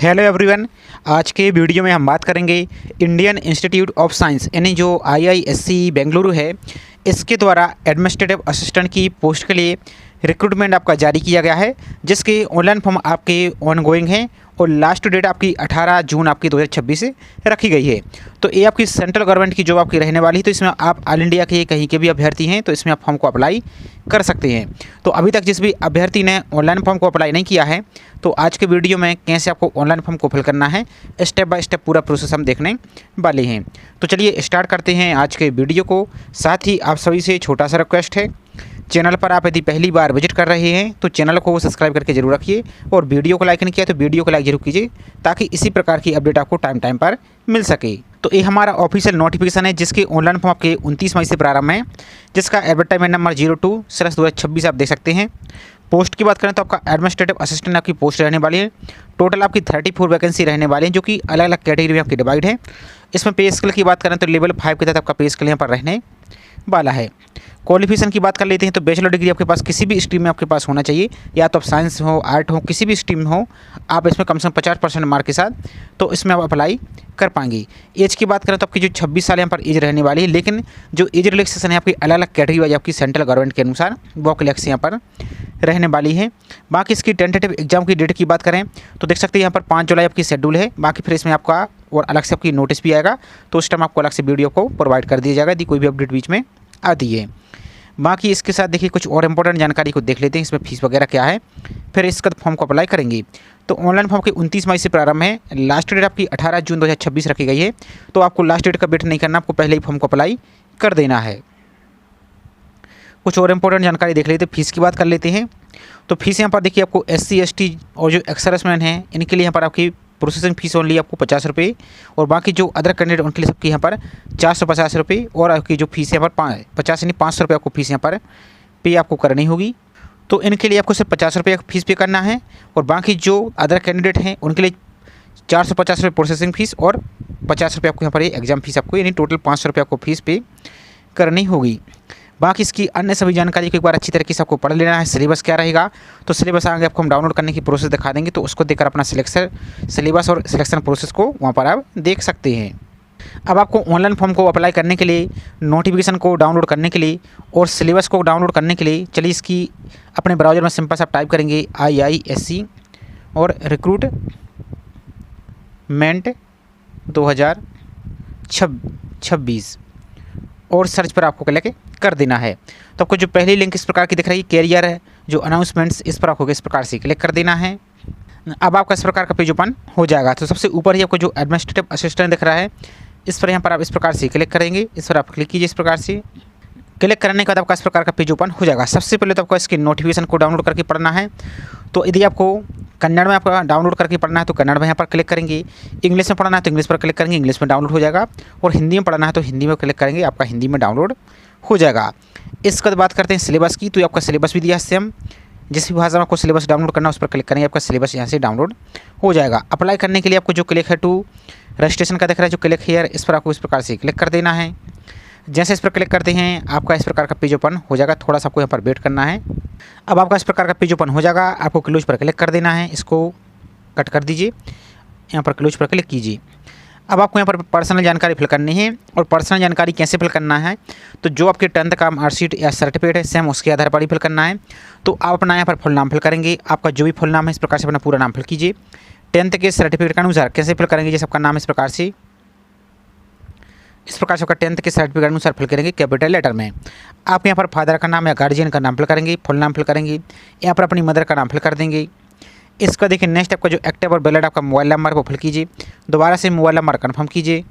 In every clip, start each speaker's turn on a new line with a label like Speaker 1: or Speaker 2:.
Speaker 1: Hello everyone. आज के video में हम बात करेंगे इंडियन इंस्टीट्यूट ऑफ साइंस यानी जो आईआईएससी बेंगलुरु है, इसके द्वारा एडमिनिस्ट्रेटिव असिस्टेंट की पोस्ट के लिए रिक्रूटमेंट आपका जारी किया गया है, जिसके ऑनलाइन फॉर्म आपके ऑनगोइंग हैं और लास्ट डेट आपकी 18 जून आपकी 2026 से रखी गई है। तो ये आपकी सेंट्रल गवर्नमेंट की जॉब आपकी रहने वाली है। तो इसमें आप ऑल इंडिया के कहीं के भी अभ्यर्थी हैं तो इसमें आप फॉर्म को अप्लाई कर सकते हैं। तो अभी तक जिस भी अभ्यर्थी ने ऑनलाइन फॉर्म को अप्लाई नहीं किया है, तो आज के वीडियो में कैसे आपको ऑनलाइन फॉर्म को फिल करना है स्टेप बाय स्टेप पूरा प्रोसेस हम देखने वाले हैं। तो चलिए स्टार्ट करते हैं आज के वीडियो को। साथ ही आप सभी से छोटा सा रिक्वेस्ट है, चैनल पर आप यदि पहली बार विजिट कर रहे हैं तो चैनल को सब्सक्राइब करके जरूर रखिए और वीडियो को लाइक नहीं किया तो वीडियो को लाइक जरूर कीजिए, ताकि इसी प्रकार की अपडेट आपको टाइम पर मिल सके। तो ये हमारा ऑफिशियल नोटिफिकेशन है, जिसके ऑनलाइन फॉर्म आपके 29 मई से प्रारंभ है, जिसका एडवर्टाइजमेंट नंबर 02/2026 आप देख सकते हैं। पोस्ट की बात करें तो आपका एडमिनिस्ट्रेटिव असिस्टेंट आपकी पोस्ट रहने वाली है। टोटल आपकी 34 वैकेंसी रहने वाली हैं, जो कि अलग अलग कैटेगरी में आपकी डिवाइड है। इसमें पे स्केल की बात करें तो लेवल 5 के तहत आपका पे स्केल यहाँ पर रहने वाला है। क्वालिफिकेशन की बात कर लेते हैं तो बैचलर डिग्री आपके पास किसी भी स्ट्रीम में आपके पास होना चाहिए, या तो आप साइंस हो, आर्ट हो, किसी भी स्ट्रीम में हो, आप इसमें कम से कम 50% मार्क के साथ तो इसमें आप अप्लाई कर पाएंगे। एज की बात करें तो आपकी जो 26 साल यहाँ पर एज रहने वाली है, लेकिन जो एज रिलैक्सेशन है आपकी अलग अलग कैटेगरी वाइज आपकी सेंट्रल गवर्नमेंट के अनुसार वो क्लैक्स यहाँ पर रहने वाली है। बाकी इसकी टेंटेटिव एग्जाम की डेट की बात करें तो देख सकते हैं यहाँ पर 5 जुलाई आपकी शेड्यूल है। बाकी फिर इसमें आपका और अलग से आपकी नोटिस भी आएगा, तो उस टाइम आपको अलग से वीडियो को प्रोवाइड कर दिया जाएगा यदि कोई भी अपडेट बीच में आती है। बाकी इसके साथ देखिए कुछ और इंपॉर्टेंट जानकारी को देख लेते हैं, इसमें फीस वगैरह क्या है, फिर इसका फॉर्म को अप्लाई करेंगे। तो ऑनलाइन फॉर्म की 29 मई से प्रारंभ है, लास्ट डेट आपकी 18 जून 2026 रखी गई है। तो आपको लास्ट डेट का वेट नहीं करना, आपको पहले ही फॉर्म को अप्लाई कर देना है। कुछ और इंपॉर्टेंट जानकारी देख लेते हैं, फीस की बात कर लेते हैं। तो फीस यहाँ पर देखिए आपको SC ST और जो एक्स सर्विसमैन हैं इनके लिए यहाँ पर आपकी प्रोसेसिंग फीस ओनली आपको 50 रुपये, और बाकी जो अदर कैंडिडेट उनके लिए सबकी यहाँ पर 450 रुपये, और आपकी जो फीस यहाँ पर 50 यानी 500 रुपये आपको फीस यहाँ पर पे आपको करनी होगी। तो इनके लिए आपको सिर्फ 50 रुपये फीस पे करना है, और बाकी जो अदर कैंडिडेट हैं उनके लिए 450 रुपये प्रोसेसिंग फीस और 50 रुपये आपको यहाँ पर एग्जाम फीस आपको यानी टोटल 500 रुपये आपको फीस पे करनी होगी। बाकी इसकी अन्य सभी जानकारी को एक बार अच्छी तरीके से आपको पढ़ लेना है। सिलेबस क्या रहेगा, तो सिलेबस आगे आपको हम डाउनलोड करने की प्रोसेस दिखा देंगे, तो उसको देखकर अपना सिलेबस और सिलेक्शन प्रोसेस को वहाँ पर आप देख सकते हैं। अब आपको ऑनलाइन फॉर्म को अप्लाई करने के लिए, नोटिफिकेशन को डाउनलोड करने के लिए और सिलेबस को डाउनलोड करने के लिए, चलिए इसकी अपने ब्राउज़र में सिंपल से आप टाइप करेंगे IISC और रिक्रूटमेंट 2026 और सर्च पर आपको क्लिक कर देना है। तो आपको जो पहली लिंक इस प्रकार की दिख रही है, कैरियर है जो अनाउंसमेंट्स, इस पर आपको इस प्रकार से क्लिक कर देना है। अब आपका इस प्रकार का पेज ओपन हो जाएगा। तो सबसे ऊपर ही आपको जो एडमिनिस्ट्रेटिव असिस्टेंट दिख रहा है, इस पर यहाँ पर आप इस प्रकार से क्लिक करेंगे। इस पर आप क्लिक कीजिए। इस प्रकार से क्लिक करने के बाद आपका इस प्रकार का पेज ओपन हो जाएगा। सबसे पहले तो आपको इसकी नोटिफिकेशन को डाउनलोड करके पढ़ना है। तो यदि आपको कन्नड़ में आपका डाउनलोड करके पढ़ना है तो कन्नड़ में यहाँ पर क्लिक करेंगे, इंग्लिश में पढ़ना है तो इंग्लिश पर क्लिक करेंगे, इंग्लिश में डाउनलोड हो जाएगा, और हिंदी में पढ़ना है तो हिंदी में क्लिक करेंगे, आपका हिंदी में डाउनलोड हो जाएगा। इसके बाद बात करते हैं सिलेबस की। तो आपका सिलेबस भी दिया है सेम, जिस भी भाषा में आपको सिलेबस डाउनलोड करना है उस पर क्लिक करेंगे, आपका सिलेबस यहाँ से डाउनलोड हो जाएगा। अप्लाई करने के लिए आपको जो क्लिक है टू रजिस्ट्रेशन का दिख रहा है, जो क्लिक हेयर, इस पर आपको इस प्रकार से क्लिक कर देना है। जैसे इस पर क्लिक करते हैं आपका इस प्रकार का पेज ओपन हो जाएगा। थोड़ा सा आपको यहाँ पर वेट करना है। अब आपका इस प्रकार का पेज ओपन हो जाएगा। आपको क्लोज पर क्लिक कर देना है, इसको कट कर दीजिए, यहाँ पर क्लोज पर क्लिक कीजिए। अब आपको यहाँ पर पर्सनल जानकारी फिल करनी है, और पर्सनल जानकारी कैसे फिल करना है, तो जो आपके 10th का मार्कशीट या सर्टिफिकेट है सेम उसके आधार पर ही फिल करना है। तो आप अपना यहाँ पर फुल नाम फिल करेंगे, आपका जो भी फुल नाम है इस प्रकार से अपना पूरा नाम फिल कीजिए। 10th के सर्टिफिकेट के अनुसार कैसे फिल करेंगे, जैसे आपका नाम इस प्रकार से आपका 10th के सर्टिफिकेट अनुसार फिल करेंगे कैपिटल लेटर में। आप यहाँ पर फादर का नाम या गार्जियन का नाम फिल करेंगे, फुल नाम फिल करेंगे, यहाँ पर अपनी मदर का नाम फिल कर देंगे। इसका देखिए नेक्स्ट आपका जो एक्टिव और वैलिड आपका मोबाइल नंबर वो फिल कीजिए, दोबारा से मोबाइल नंबर कन्फर्म कीजिए।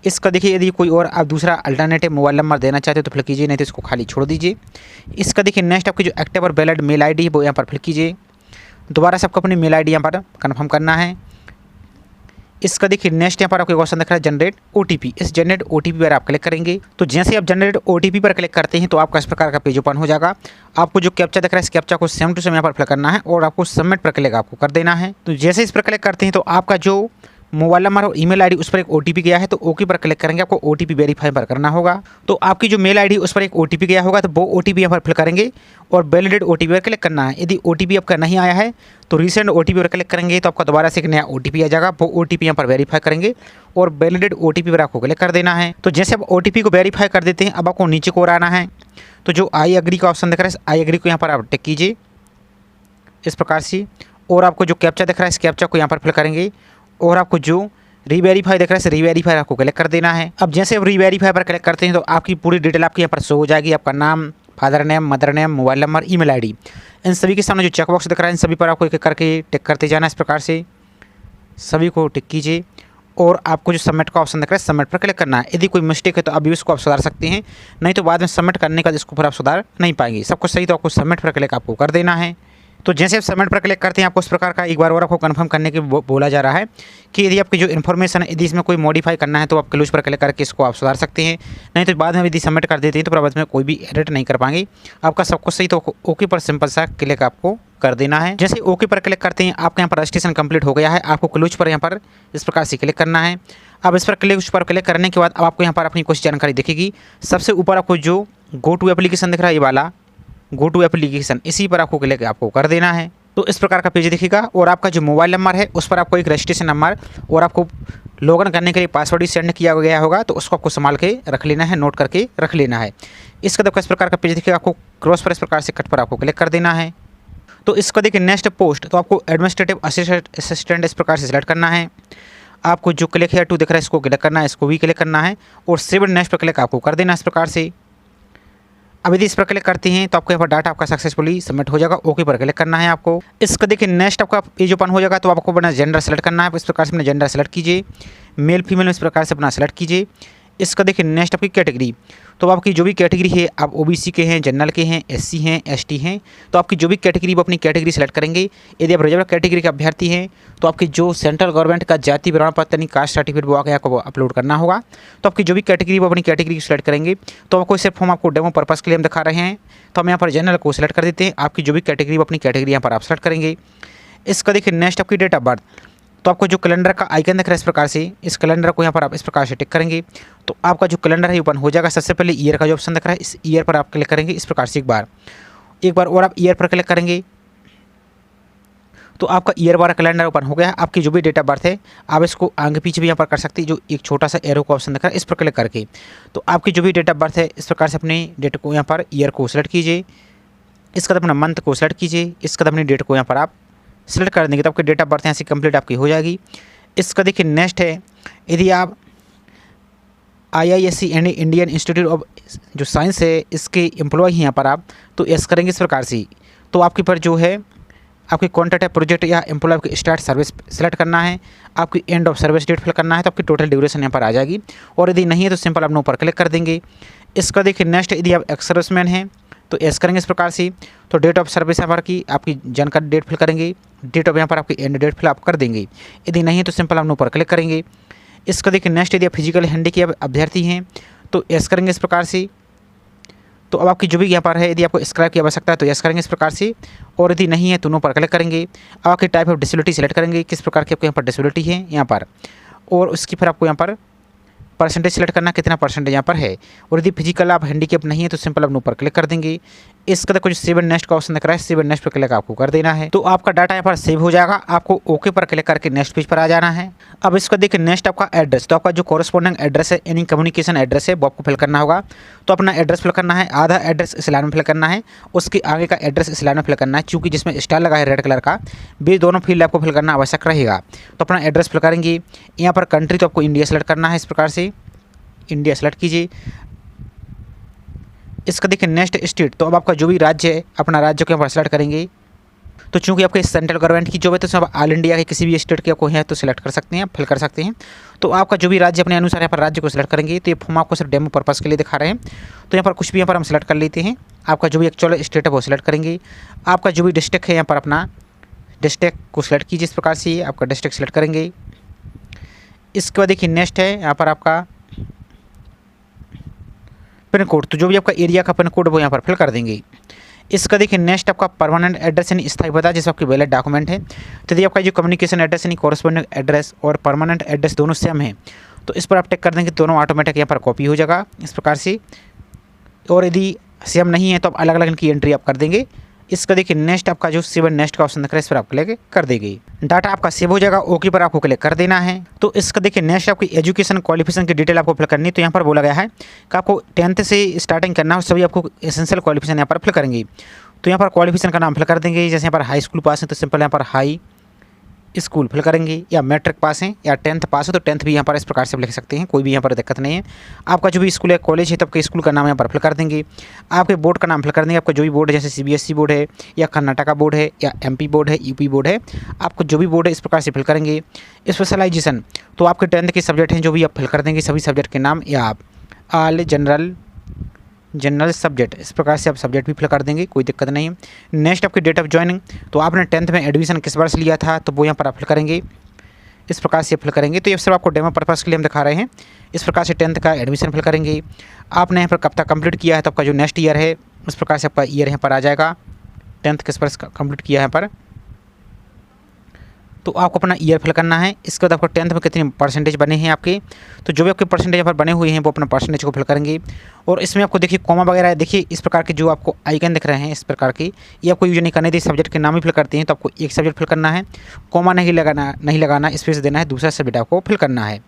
Speaker 1: इसका देखिए यदि कोई और आप दूसरा अल्टरनेटिव मोबाइल नंबर देना चाहते हो तो फिल कीजिए, नहीं तो इसको खाली छोड़ दीजिए। इसका देखिए नेक्स्ट आपकी जो एक्टिव और वैलिड मेल ID है वो यहाँ पर फिल कीजिए, दोबारा से आपको अपनी मेल ID यहाँ पर कन्फर्म करना है। इसका देखिए नेक्स्ट यहाँ पर आपको क्वेश्चन दिख रहा है जनरेट OTP, इस जनरेट OTP पर आप क्लिक करेंगे। तो जैसे आप जनरेट OTP पर क्लिक करते हैं तो आपका इस प्रकार का पेज ओपन हो जाएगा। आपको जो कैप्चा दिख रहा है इस कैप्चा को सेम टू सेम यहाँ पर फिल करना है, और आपको सबमिट पर क्लिक आपको कर देना है। तो जैसे इस पर क्लिक करते हैं तो आपका जो मोबाइल नंबर और ईमेल आईडी उस पर एक ओटीपी गया है तो ओके पर क्लिक करेंगे, आपको ओटीपी वेरीफाई पर करना होगा। तो आपकी जो मेल आईडी उस पर एक ओटीपी गया होगा तो वो ओटीपी यहाँ पर फिल करेंगे और वैलिडेट ओटीपी पर क्लिक करना है। यदि ओटीपी आपका नहीं आया है तो रीसेंट ओटीपी पर क्लिक करेंगे तो आपका दोबारा से एक नया ओटीपी आ जाएगा, वो ओटीपी यहाँ पर वेरीफाई करेंगे और वैलिडेट ओटीपी पर आपको क्लिक कर देना है। तो जैसे आप ओटीपी को वेरीफाई कर देते हैं अब आपको नीचे को आना है, तो जो आई एग्री का ऑप्शन दिख रहा है आई एग्री को यहाँ पर आप टिक कीजिए इस प्रकार से, और आपको जो कैप्चा दिख रहा है इस कैप्चा को यहाँ पर फिल करेंगे और आपको जो रीवेरीफाई दिख रहा है इस रीवेरीफाई आपको क्लिक कर देना है। अब जैसे आप रीवेरीफाई पर क्लिक करते हैं तो आपकी पूरी डिटेल आपकी यहाँ पर शो हो जाएगी, आपका नाम, father name, mother name, mobile number, email ID, इन सभी के सामने जो चेकबॉक्स दिख रहा है इन सभी पर आपको एक एक करके टिक करते जाना। इस प्रकार से सभी को टिक कीजिए और आपको जो सबमिट का ऑप्शन दिख रहा है सबमिट पर क्लिक करना है। यदि कोई मिस्टेक है तो अभी उसको आप सुधार सकते हैं, नहीं तो बाद में सबमिट करने का इसको फिर आप सुधार नहीं पाएंगे। सब कुछ सही तो आपको सबमिट पर क्लिक आपको कर देना है। तो जैसे आप सबमिट पर क्लिक करते हैं आपको उस प्रकार का एक बार और आपको कंफर्म करने के बोला जा रहा है कि यदि आपकी जो इन्फॉर्मेशन है यदि इसमें कोई मॉडिफाई करना है तो आप क्लोज पर क्लिक करके इसको आप सुधार सकते हैं, नहीं तो बाद में यदि सबमिट कर देते हैं तो बाद में कोई भी एडिट नहीं कर पाएंगे। आपका सब कुछ सही तो ओके पर सिंपल सा क्लिक आपको कर देना है। जैसे ओके पर क्लिक करते हैं आपका यहाँ पर रजिस्ट्रेशन कंप्लीट हो गया है, आपको क्लोज पर यहाँ पर इस प्रकार से क्लिक करना है। अब इस पर क्लिक करने के बाद अब आपको यहाँ पर अपनी कुछ जानकारी दिखेगी। सबसे ऊपर आपको जो गो टू एप्लीकेशन दिख रहा है ये वाला गो टू एप्लीकेशन, इसी पर आपको क्लिक आपको कर देना है। तो इस प्रकार का पेज दिखेगा और आपका जो मोबाइल नंबर है उस पर आपको एक रजिस्ट्रेशन नंबर और आपको लॉगिन करने के लिए पासवर्ड ही सेंड किया गया होगा, तो उसको आपको संभाल के रख लेना है, नोट करके रख लेना है। इसका देखो इस प्रकार का पेज दिखेगा, आपको क्रॉस पर इस प्रकार से कट पर आपको क्लिक कर देना है। तो इसको देखिए नेक्स्ट पोस्ट, तो आपको एडमिनिस्ट्रेटिव असिस्टेंट इस प्रकार से सिलेक्ट करना है। आपको जो क्लिक है टू दिख रहा है इसको क्लिक करना है, इसको भी क्लिक करना है और सेव नेक्स्ट पर क्लिक आपको कर देना इस प्रकार से। अब यदि इस पर क्लिक करते हैं तो आपको यहाँ पर डाटा आपका सक्सेसफुली सबमिट हो जाएगा, ओके पर क्लिक करना है आपको। इसको देखिए नेक्स्ट आपका पेज ओपन हो जाएगा, तो आपको अपना जेंडर सेलेक्ट करना है। इस प्रकार से अपना जेंडर सेलेक्ट कीजिए, मेल फीमेल इस प्रकार से अपना सेलेक्ट कीजिए। इसका देखिए नेक्स्ट आपकी कैटेगरी, तो आपकी जो भी कैटेगरी है आप ओबीसी के हैं, जनरल के हैं, एससी हैं, एसटी हैं, तो आपकी जो भी कैटेगरी वो अपनी कैटेगरी सेलेक्ट करेंगे। यदि आप रिजर्व कैटेगरी के अभ्यर्थी हैं तो आपकी जो सेंट्रल गवर्नमेंट का जाति प्रमाण पत्र यानी कास्ट सर्टिफिकेट वो आगे आपको अपलोड करना होगा। तो आपकी जो भी कैटेगरी वो अपनी कैटेगरी सेलेक्ट करेंगे। तो आपको सिर्फ हम आपको डेमो पर्पज़ के लिए हम दिखा रहे हैं, तो हम यहाँ पर जनरल को सिलेक्ट कर देते हैं। आपकी जो भी कैटेगरी वो अपनी कैटेगरी यहाँ पर आप सेलेक्ट करेंगे। इसका देखिए नेक्स्ट आपकी डेट ऑफ बर्थ, तो आपको जो कैलेंडर का आइकन दिख रहा है इस प्रकार से, इस कैलेंडर को यहाँ पर आप इस प्रकार से टिक करेंगे तो आपका जो कैलेंडर है ओपन हो जाएगा। सबसे पहले ईयर का जो ऑप्शन दिख रहा है इस ईयर पर आप क्लिक करेंगे इस प्रकार से एक बार और आप ईयर पर क्लिक करेंगे तो आपका ईयर वाला कैलेंडर ओपन हो गया। आपकी जो भी डेट ऑफ बर्थ है आप इसको आगे पीछे भी यहाँ पर कर सकते हैं, जो एक छोटा सा एरो का ऑप्शन दिख रहा है इस पर क्लिक करके। तो आपकी जो भी डेट ऑफ बर्थ है इस प्रकार से अपनी डेट को यहाँ पर ईयर को सेलेक्ट कीजिए, इसका अपना मंथ को सेलेक्ट कीजिए, इसका अपनी डेट को यहाँ पर आप सेलेक्ट कर देंगे तो आपकी डेट ऑफ बर्थ यहाँ से कंप्लीट आपकी हो जाएगी। इसका देखिए नेक्स्ट है, यदि आप IISc यानी इंडियन इंस्टीट्यूट ऑफ जो साइंस है इसके एम्प्लॉय हैं यहाँ पर आप तो यस करेंगे इस प्रकार से। तो आपके पर जो है आपकी कॉन्ट्रैक्ट है प्रोजेक्ट या एम्प्लॉय की स्टार्ट सर्विस सेलेक्ट करना है, आपकी end of service date fill करना है, तो आपकी टोटल ड्यूरेशन यहाँ पर आ जाएगी। और यदि नहीं है तो सिंपल आप नो पर क्लिक कर देंगे। इसका देखिए नेक्स्ट, यदि आप एक्स सर्विसमैन हैं तो एस करेंगे इस प्रकार से। तो डेट ऑफ सर्विस यहाँ पर की आपकी जानकारी डेट फिल करेंगे, डेट ऑफ यहाँ पर आपकी एंड डेट फिल आप कर देंगे। यदि नहीं है तो सिंपल आप नो पर क्लिक करेंगे। इसका देखिए नेक्स्ट, यदि आप फिजिकल हैंडीकैप अभ्यर्थी हैं तो एस करेंगे इस प्रकार से। तो अब आपकी जो भी यहाँ पर है यदि आपको स्क्राइब की आवश्यकता है तो यस करेंगे इस प्रकार से, और यदि नहीं है तो नो पर क्लिक करेंगे। अब आपकी टाइप ऑफ डिसेबिलिटी सेलेक्ट करेंगे, किस प्रकार की आपको यहाँ पर डिसेबिलिटी है यहाँ पर, और उसकी फिर आपको यहाँ पर परसेंटेज सेलेक्ट करना कितना परसेंटेज यहाँ पर है। और यदि फिजिकल आप हैंडीकैप नहीं है तो सिंपल आप नो पर क्लिक कर देंगे। इसका तो कुछ सेव नेक्स्ट का ऑप्शन दिख रहा है, सेव नेक्स्ट पर क्लिक आपको कर देना है। तो आपका डाटा यहाँ पर सेव हो जाएगा, आपको ओके पर क्लिक करके नेक्स्ट पेज पर आ जाना है। अब इसको देखिए नेक्स्ट आपका एड्रेस, तो आपका जो कॉरेस्पॉन्डिंग एड्रेस है यानी कम्युनिकेशन एड्रेस है वो आपको फिल करना होगा। तो अपना एड्रेस फिल करना है, आधा एड्रेस इस लाइन में फिल करना है, उसके आगे का एड्रेस इस लाइन में फिल करना है, क्योंकि जिसमें स्टार लगा है रेड कलर का भी दोनों फील्ड आपको फिल करना आवश्यक रहेगा। तो अपना एड्रेस फिल करेंगे। यहाँ पर कंट्री तो आपको इंडिया सेलेक्ट करना है, इस प्रकार से इंडिया सेलेक्ट कीजिए। इसका देखिए नेक्स्ट स्टेट, तो अब आपका जो भी राज्य है अपना राज्य को यहाँ पर सेलेक्ट करेंगे। तो चूंकि आपके सेंट्रल गवर्नमेंट की जॉब है तो सब ऑल इंडिया के किसी भी स्टेट के आपको है तो सिलेक्ट कर सकते हैं, फिल कर सकते हैं। तो आपका जो भी राज्य अपने अनुसार यहाँ पर राज्य को सिलेक्ट करेंगे। तो ये फॉर्म आपको सिर्फ डेमो पर्पज़ के लिए दिखा रहे हैं, तो यहाँ पर कुछ भी यहाँ पर हम सेलेक्ट कर लेते हैं। आपका जो भी एक्चुअल स्टेट है वो सिलेक्ट करेंगे। आपका जो भी डिस्ट्रिक्ट है यहाँ पर अपना डिस्ट्रिक्ट को सिलेक्ट कीजिए, इस प्रकार से आपका डिस्ट्रिक्ट सेलेक्ट करेंगे। इसके बाद देखिए नेक्स्ट है यहाँ पर आपका पिन कोड, तो जो भी आपका एरिया का पिन कोड वो यहाँ पर फिल कर देंगे। इसका देखिए नेक्स्ट आपका परमानेंट एड्रेस यानी स्थायी पता जिसमें आपकी वैलिड डॉक्यूमेंट है। तो यदि आपका जो कम्युनिकेशन एड्रेस यानी कॉरेस्पॉन्डिंग एड्रेस और परमानेंट एड्रेस दोनों सेम है तो इस पर आप टिक कर देंगे, दोनों ऑटोमेटिक यहाँ पर कॉपी हो जाएगा इस प्रकार से। और यदि सेम नहीं है तो आप अलग अलग इनकी एंट्री आप कर देंगे। इसका देखिए नेक्स्ट आपका जो सेव नेक्स्ट का ऑप्शन दिख रहा है इस पर आप क्लिक कर देंगे, डाटा आपका सेव हो जाएगा। ओके पर आपको क्लिक कर देना है। तो इसका देखिए नेक्स्ट आपकी एजुकेशन क्वालिफिकेशन की डिटेल आपको फिल करनी है। तो यहाँ पर बोला गया है कि आपको 10th से स्टार्टिंग करना हो, सभी आपको एसेंशियल क्वालिफिकेशन यहाँ पर फिल करेंगे। तो यहाँ पर क्वालिफिकेशन का नाम फिल कर देंगे, जैसे यहाँ पर हाई स्कूल पास है तो सिंपल यहाँ पर हाई स्कूल फिल करेंगे, या मैट्रिक पास है या 10th पास है तो 10th भी यहाँ पर इस प्रकार से लिख सकते हैं, कोई भी यहाँ पर दिक्कत नहीं है। आपका जो भी स्कूल है कॉलेज है तो आपके स्कूल का नाम यहाँ पर फिल कर देंगे। आपके बोर्ड का नाम फिल कर देंगे, आपका जो भी बोर्ड है जैसे CBSE बोर्ड है या कर्नाटका बोर्ड है या MP बोर्ड है UP बोर्ड है, आपको जो भी बोर्ड है इस प्रकार से फिल करेंगे। स्पेशलाइजेशन तो आपके 10th के सब्जेक्ट हैं जो भी आप फिल कर देंगे, सभी सब्जेक्ट के नाम, या आप ऑल जनरल सब्जेक्ट इस प्रकार से आप सब्जेक्ट भी फिल कर देंगे, कोई दिक्कत नहीं है। नेक्स्ट आपकी डेट ऑफ ज्वाइनिंग, तो आपने 10th में एडमिशन किस वर्ष लिया था तो वो यहाँ पर आप फिल करेंगे, इस प्रकार से फिल करेंगे। तो ये सिर्फ आपको डेमो पर्पज़ के लिए हम दिखा रहे हैं। इस प्रकार से 10th का एडमिशन फिल करेंगे। आपने यहाँ पर कब तक कंप्लीट किया है तो आपका जो नेक्स्ट ईयर है उस प्रकार से आपका ईयर यहाँ पर आ जाएगा, 10th किस वर्ष कंप्लीट किया है यहाँ पर, तो आपको अपना ईयर फिल करना है। इसके बाद आपको 10th में कितने परसेंटेज बने हैं आपके, तो जो भी आपके परसेंटेज यहाँ पर बने हुए हैं वो अपना परसेंटेज को फिल करेंगे। और इसमें आपको देखिए कॉमा वगैरह देखिए इस प्रकार के जो आपको आइकन दिख रहे हैं इस प्रकार की, ये आपको यूज नहीं करने दी। सब्जेक्ट के नाम ही फिल करते हैं तो आपको एक सब्जेक्ट फिल करना है, कॉमा नहीं लगाना स्पेस देना है, दूसरा सब्जेक्ट आपको फिल करना है।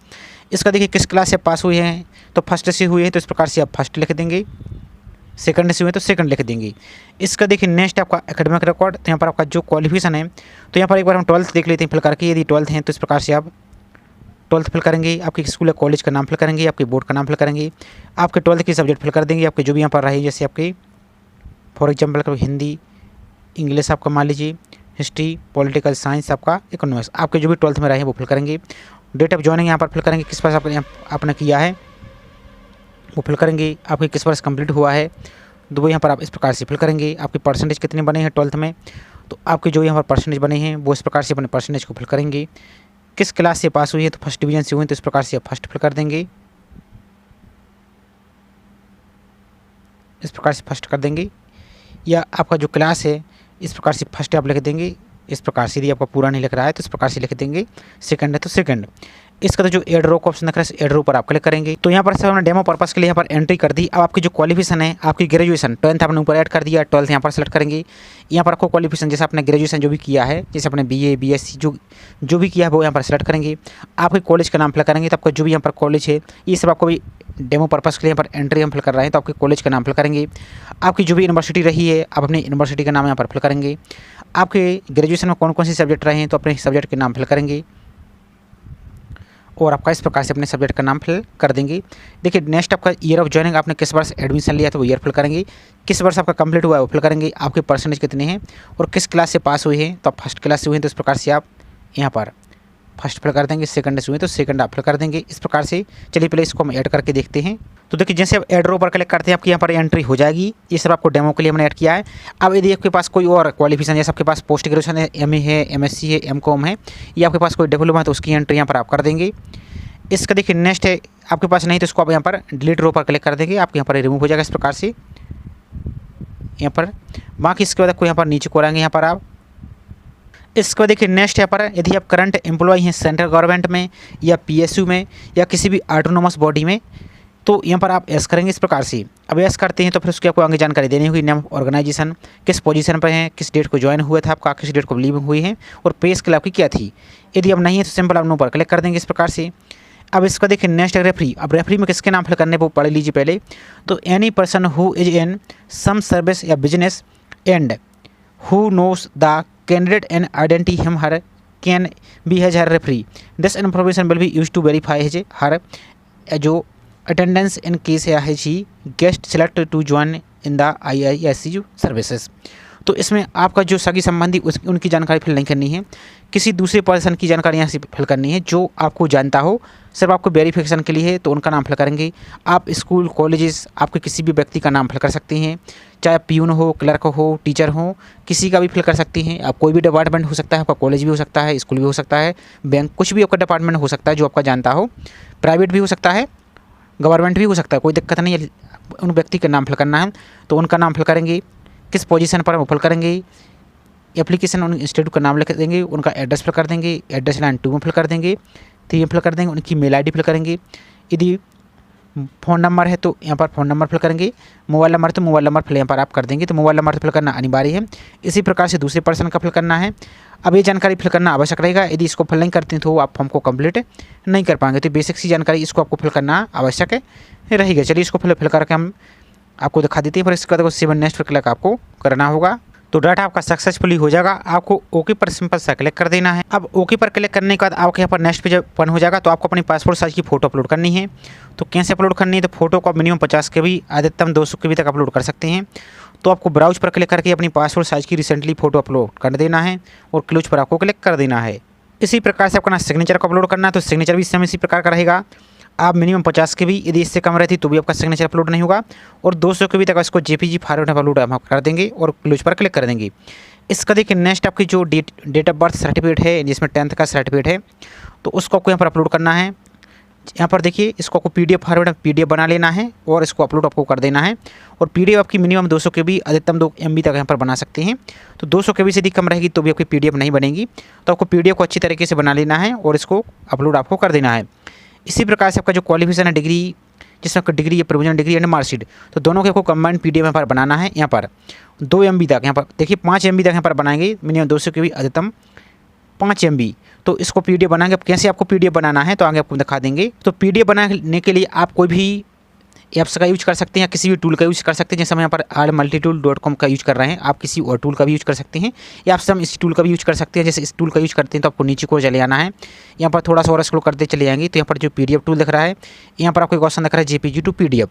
Speaker 1: इसका देखिए किस क्लास से पास हुए हैं, तो फर्स्ट से हुए हैं तो इस प्रकार से आप फर्स्ट लिख देंगे, सेकंड से हुए तो सेकंड लिख देंगे। इसका देखिए नेक्स्ट आपका एकेडमिक रिकॉर्ड, तो यहाँ पर आपका जो क्वालिफिकेशन है तो यहाँ पर एक बार हम 12th देख लेते हैं फिल करके। यदि 12th हैं तो इस प्रकार से आप 12th फिल करेंगे, आपके स्कूल या कॉलेज का नाम फिल करेंगे, आपके बोर्ड का नाम फिल करेंगे, आपके 12th की सब्जेक्ट फिल कर देंगे, आपके जो भी यहाँ पर रहे जैसे आपके फॉर एग्जाम्पल हिंदी, इंग्लिश आपका मान लीजिए, हिस्ट्री, पॉलिटिकल साइंस, आपका इकोनॉमिक्स, आपके जो भी 12th में रहे वो फिल करेंगे। डेट ऑफ ज्वाइनिंग यहाँ पर फिल करेंगे, किस पास आपने किया है वो फिल करेंगे, आपके किस वर्ष कंप्लीट हुआ है तो वो यहाँ पर आप इस प्रकार से फिल करेंगे। आपके परसेंटेज कितने बने हैं 12th में, तो आपके जो यहाँ पर परसेंटेज बने हैं वो इस प्रकार से अपने परसेंटेज को फिल करेंगे। किस क्लास से पास हुई है तो फर्स्ट डिवीजन से हुई तो इस प्रकार से आप फर्स्ट फिल कर देंगे, इस प्रकार से फर्स्ट कर देंगे। या आपका जो क्लास है इस प्रकार से फर्स्ट आप लिख देंगे, इस प्रकार से। यदि आपका पूरा नहीं लिख रहा है तो इस प्रकार से लिख देंगे, सेकंड है तो सेकंड। इसका तो जो एड रो का ऑप्शन दिख रहा है एड रो पर आप क्लिक करेंगे। तो यहाँ पर सर हमने डेमो पर्पस के लिए यहाँ पर एंट्री कर दी। अब आपकी जो क्वालिफिकेशन है, आपकी ग्रेजुएशन 10th आपने ऊपर ऐड कर दिया, 12th यहाँ पर सेलेक्ट करेंगे। यहाँ पर आपको क्वालिफिकेशन जैसे आपने ग्रेजुएशन जो भी किया है, जैसे आपने BA BSc जो भी किया है वो यहाँ पर सेलेक्ट करेंगे। आपके कॉलेज का नाम फिल करेंगे, तो आपका जो भी यहाँ पर कॉलेज है ये सब आपको भी डेमो पर्पस के लिए यहाँ पर एंट्री हम फिल कर रहे हैं, तो आपके कॉलेज का नाम फिल करेंगे। आपकी जो भी यूनिवर्सिटी रही है आप अपनी यूनिवर्सिटी का नाम यहाँ पर फिल करेंगे। आपके ग्रेजुएशन में कौन कौन से सब्जेक्ट रहे हैं तो अपने सब्जेक्ट के नाम फिल करेंगे, और आपका इस प्रकार से अपने सब्जेक्ट का नाम फिल कर देंगे। देखिए नेक्स्ट आपका ईयर ऑफ ज्वाइनिंग, आपने किस वर्ष एडमिशन लिया तो वो ईयर फिल करेंगे, किस वर्ष आपका कंप्लीट हुआ है वो फिल करेंगे, आपके परसेंटेज कितने हैं और किस क्लास से पास हुए हैं तो आप फर्स्ट क्लास से हुए हैं तो इस प्रकार से आप यहाँ पर फर्स्ट फिल कर देंगे, सेकंड से हुए तो सेकंड आप फिल कर देंगे, इस प्रकार से। चलिए पहले इसको हम ऐड करके देखते हैं। तो देखिए जैसे आप ऐड रो पर क्लिक करते हैं आपकी यहाँ पर एंट्री हो जाएगी। ये सब आपको डेमो के लिए हमने ऐड किया है। अब यदि आपके पास कोई और क्वालिफिकेशन जैसे आपके पास पोस्ट ग्रेजुएशन है, MA है, MSc है, MCOM है, या आपके पास कोई डिप्लोमा है तो उसकी एंट्री यहाँ पर आप कर देंगे। इसका देखिए नेक्स्ट है, आपके पास नहीं तो इसको आप यहाँ पर डिलीट रो पर क्लिक कर देंगे, आपके यहाँ पर रिमूव हो जाएगा इस प्रकार से यहाँ पर। बाकी इसके बाद आपको यहाँ पर नीचे को आएंगे, यहाँ पर आप इसके बाद देखिए नेक्स्ट यहाँ पर यदि आप करंट एम्प्लॉय हैं सेंट्रल गवर्नमेंट में या PSU में या किसी भी ऑटोनोमस बॉडी में, तो यहाँ पर आप एस करेंगे इस प्रकार से। अब एस करते हैं तो फिर उसकी आपको आगे जानकारी देनी होगी, नेम ऑफ ऑर्गेनाइजेशन, किस पोजीशन पर हैं, किस डेट को ज्वाइन हुआ था आपका, किस डेट को लीव हुई है, और पे स्केल आपकी क्या थी। यदि अब नहीं है तो सिंपल आप नो पर क्लिक कर देंगे इस प्रकार से। अब इसका देखिए नेक्स्ट रेफरी, अब रेफरी में किसके नाम फिल करने वो पढ़ लीजिए पहले। तो any person who is in some service या business and who knows the candidate and identity him her can be has her referee, this information will be use to verify his her जो attendance in case या he guest select to join in the IISc services. तो इसमें आपका जो सगी संबंधी उनकी जानकारी फिल नहीं करनी है, किसी दूसरे पर्सन की जानकारी यहाँ से फिल करनी है जो आपको जानता हो, सिर्फ आपको वेरिफिकेशन के लिए है तो उनका नाम फिल करेंगे। आप स्कूल कॉलेजेस आपके किसी भी व्यक्ति का नाम फिल कर सकते हैं, चाहे पियून हो, क्लर्क हो, टीचर हो, किसी का भी फिल कर सकते हैं आप। कोई भी डिपार्टमेंट हो सकता है, आपका कॉलेज भी हो सकता है, स्कूल भी हो सकता है, बैंक, कुछ भी आपका डिपार्टमेंट हो सकता है जो आपका जानता हो, प्राइवेट भी हो सकता है, गवर्नमेंट भी हो सकता है, कोई दिक्कत नहीं है। उन व्यक्ति का नाम फिल करना है तो उनका नाम फिल करेंगे। किस पोजीशन पर हम फिल करेंगे। एप्लीकेशन उन इंस्टीट्यूट का नाम लिख देंगे, उनका एड्रेस फिल कर देंगे, एड्रेस लाइन 2 में फिल कर देंगे, 3 में फिल कर देंगे, उनकी मेल आईडी फिल करेंगे। यदि फ़ोन नंबर है तो यहाँ पर फ़ोन नंबर फिल करेंगे, मोबाइल नंबर तो मोबाइल नंबर फिल यहाँ पर आप कर देंगे, तो मोबाइल नंबर फिल करना अनिवार्य है। इसी प्रकार से दूसरे पर्सन का फिल करना है। अब ये जानकारी फिल करना आवश्यक रहेगा, यदि इसको फिल नहीं करते हैं तो आप फॉर्म को कंप्लीट नहीं कर पाएंगे। तो बेसिक सी जानकारी इसको आपको फिल करना आवश्यक है रहेगा। चलिए इसको फिल करके हम आपको दिखा देते हैं। फिर इसके बाद 7 नेक्स्ट पर क्लिक आपको करना होगा, तो डाटा आपका सक्सेसफुली हो जाएगा। आपको ओके पर सिंपल सा क्लिक कर देना है। अब ओके पर क्लिक करने के बाद आपके यहाँ पर नेक्स्ट पेज ओपन हो जाएगा। तो आपको अपनी पासपोर्ट साइज की फ़ोटो अपलोड करनी है। तो कैसे अपलोड करनी है, तो फोटो को मिनिमम 50 KB, अधिकतम 200 KB तक अपलोड कर सकते हैं। तो आपको ब्राउज पर क्लिक करके अपनी पासपोर्ट साइज की रिसेंटली फ़ोटो अपलोड कर देना है और क्लोज पर आपको क्लिक कर देना है। इसी प्रकार से आपका सिग्नेचर को अपलोड करना है, तो सिग्नेचर भी सेम इसी प्रकार का रहेगा। आप मिनिमम 50 KB, यदि इससे कम रहती तो भी आपका सिग्नेचर अपलोड नहीं होगा, और 200 KB तक इसको JPG फॉर्मेट में अपलोड हम कर देंगे और क्लोज पर क्लिक कर देंगे। इसका देखिए नेक्स्ट आपकी जो डेट ऑफ बर्थ सर्टिफिकेट है, जिसमें 10th का सर्टिफिकेट है, तो उसको आपको यहाँ पर अपलोड करना है। यहाँ पर देखिए इसको आपको PDF फॉर्मेट में PDF बना लेना है और इसको अपलोड आपको कर देना है। और PDF आपकी मिनिमम 200 KB, अधिकतम 2 MB तक यहाँ पर बना सकते हैं। तो 200 KB से यदि कम रहेगी तो भी आपकी PDF नहीं बनेगी। तो आपको PDF को अच्छी तरीके से बना लेना है और इसको अपलोड आपको कर देना है। इसी प्रकार से आपका जो क्वालिफिकेशन है, डिग्री, जिसमें आपका डिग्री है, प्रोविजनल डिग्री एंड मार्कशीट, तो दोनों के आपको कंबाइंड PDF यहाँ पर बनाना है। यहाँ पर 2 MB तक, यहाँ पर देखिए 5 MB तक यहाँ पर बनाएंगे, मिनिमम 200 KB, अधिकतम 5 MB। तो इसको PDF बनाएंगे। अब कैसे आपको PDF बनाना है तो आगे आपको दिखा देंगे। तो PDF बनाने के लिए आप कोई भी ऐप्स का यूज कर सकते हैं या किसी भी टूल का यूज कर सकते हैं। जैसे हम यहाँ पर allmultitool.com का यूज कर रहे हैं, आप किसी और टूल का भी यूज कर सकते हैं, या आप हम इस टूल का भी यूज कर सकते हैं। जैसे इस टूल का यूज करते हैं तो आपको नीचे को चले आना है, यहाँ पर थोड़ा सा और स्क्रॉल करते चले जाएंगे तो यहाँ पर जो PDF टूल दिख रहा है, यहाँ पर आपको एक ऑप्शन दिख रहा है JPG टू PDF,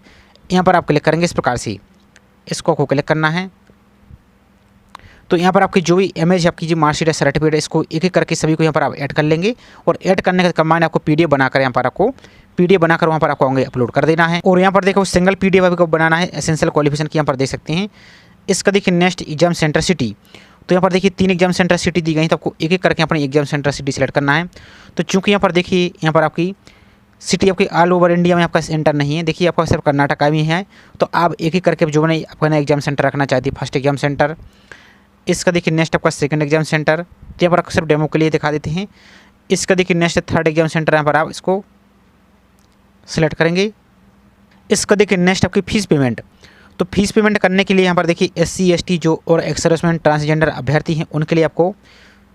Speaker 1: यहाँ पर आप क्लिक करेंगे। इस प्रकार से इसको आपको क्लिक करना है। तो यहाँ पर आपकी जो भी इमेज, आपकी जो मार्कशीट है, सर्टिफिकेट है, इसको एक एक करके सभी को यहाँ पर आप ऐड कर लेंगे और ऐड करने के कंबाइन आपको PDF बनाकर यहाँ पर आपको PDF बनाकर वहाँ पर आपको आगे अपलोड कर देना है। और यहाँ पर देखो सिंगल PDF आपको बनाना है एसेंशियल क्वालिफिकेशन की, यहाँ पर देख सकते हैं। इसका देखिए नेक्स्ट एग्जाम सेंटर सिटी, तो यहाँ पर देखिए 3 एग्जाम सेंटर सिटी दी गई, तो आपको एक एक करके अपनी एग्जाम सेंटर सिटी सेलेक्ट करना है। तो चूँकि यहाँ पर देखिए यहाँ पर आपकी सिटी आपकी ऑल ओवर इंडिया में आपका सेंटर नहीं है, देखिए आपका सिर्फ कर्नाटका में है, तो आप एक एक करके जो बने अपना एग्जाम सेंटर रखना चाहती है। फर्स्ट एग्जाम सेंटर, इसका देखिए नेक्स्ट आपका सेकंड एग्जाम सेंटर, तो यहाँ पर सिर्फ डेमो के लिए दिखा देते हैं। इसका देखिए नेक्स्ट थर्ड एग्जाम सेंटर, यहाँ पर आप इसको सिलेक्ट करेंगे। इसका देखिए नेक्स्ट आपकी फ़ीस पेमेंट, तो फीस पेमेंट करने के लिए यहाँ पर देखिए SC ST जो और एक्स सर्विसमैन ट्रांसजेंडर अभ्यर्थी हैं उनके लिए आपको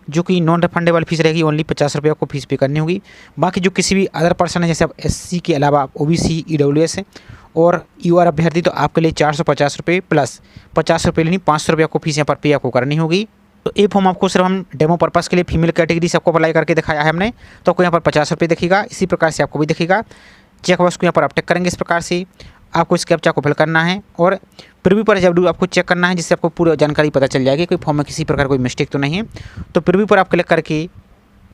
Speaker 1: जो कि नॉन रिफंडेबल फीस रहेगी, ओनली 50 रुपये आपको फीस पे करनी होगी। बाकी जो किसी भी अदर पर्सन है, जैसे आप SC के अलावा आप OBC EWS और UR अभ्यर्थी, तो आपके लिए 450 रुपये प्लस 50 रुपये लेनी 500 रुपये आपको फीस यहाँ पर पे आपको करनी होगी। तो ये फॉर्म आपको सिर्फ हम डेमो पर्पस के लिए फीमेल कैटेगरी से आपको अप्लाई करके दिखाया है हमने, तो आपको यहाँ पर 50 रुपये दिखेगा। इसी प्रकार से आपको भी दिखेगा। चेक बॉक्स को यहाँ पर आप टिक करेंगे। इस प्रकार से आपको इस कैप्चा को फिल करना है और प्रीव्यू पर जब आपको चेक करना है, जिससे आपको पूरी जानकारी पता चल जाएगी कोई फॉर्म में किसी प्रकार कोई मिस्टेक तो नहीं है। तो प्रीव्यू पर आप क्लिक करके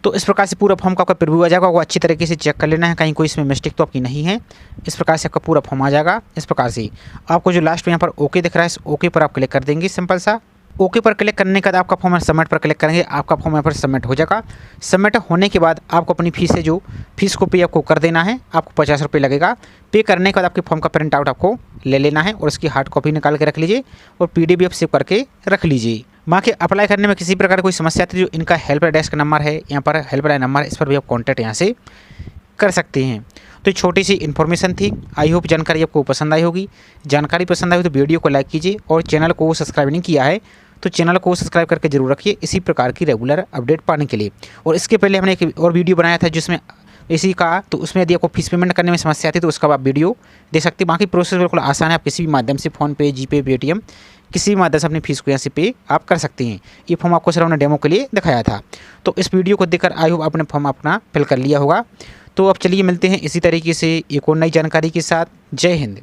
Speaker 1: तो इस प्रकार से पूरा फॉर्म का आपका प्रीव्यू आ जाएगा। वो अच्छी तरीके से चेक कर लेना है, कहीं कोई इसमें मिस्टेक तो आपकी नहीं है। इस प्रकार से आपका पूरा फॉर्म आ जाएगा। इस प्रकार से आपको जो लास्ट में यहाँ पर ओके दिख रहा है, इस ओके पर आप क्लिक कर देंगे। सिंपल सा ओके पर क्लिक करने के बाद आपका फॉर्म सबमिट पर क्लिक करेंगे, आपका फॉर्म यहाँ पर सबमिट हो जाएगा। सबमिट होने के बाद आपको अपनी फीस है जो फीस को पे आपको कर देना है, आपको 50 रुपये लगेगा। पे करने के बाद आपके फॉर्म का प्रिंट आउट आपको ले लेना है और उसकी हार्ड कॉपी निकाल के रख लीजिए और PDF सेव करके रख लीजिए। बाकी अप्लाई करने में किसी प्रकार कोई समस्या आती है, जो इनका हेल्पलाइन डेस्क नंबर है, यहाँ पर हेल्पलाइन नंबर, इस पर भी आप कॉन्टैक्ट यहाँ से कर सकते हैं। तो ये छोटी सी इन्फॉर्मेशन थी। आई होप जानकारी आपको पसंद आई होगी। जानकारी पसंद आई तो वीडियो को लाइक कीजिए और चैनल को सब्सक्राइब नहीं किया है तो चैनल को सब्सक्राइब करके जरूर रखिए इसी प्रकार की रेगुलर अपडेट पाने के लिए। और इसके पहले हमने एक और वीडियो बनाया था जिसमें इसी का, तो उसमें यदि आपको फीस पेमेंट करने में समस्या आती है तो उसका आप वीडियो देख सकते हैं। बाकी प्रोसेस बिल्कुल आसान है, आप किसी भी माध्यम से फ़ोनपे, जीपे, पेटीएम किसी भी माध्यम से अपनी फीस को यहाँ से पे आप कर सकते हैं। ये फॉर्म आपको सिर्फ हमने डेमो के लिए दिखाया था। तो इस वीडियो को देखकर आई होप आपने फॉर्म अपना फिल कर लिया होगा। तो अब चलिए मिलते हैं इसी तरीके से एक और नई जानकारी के साथ। जय हिंद।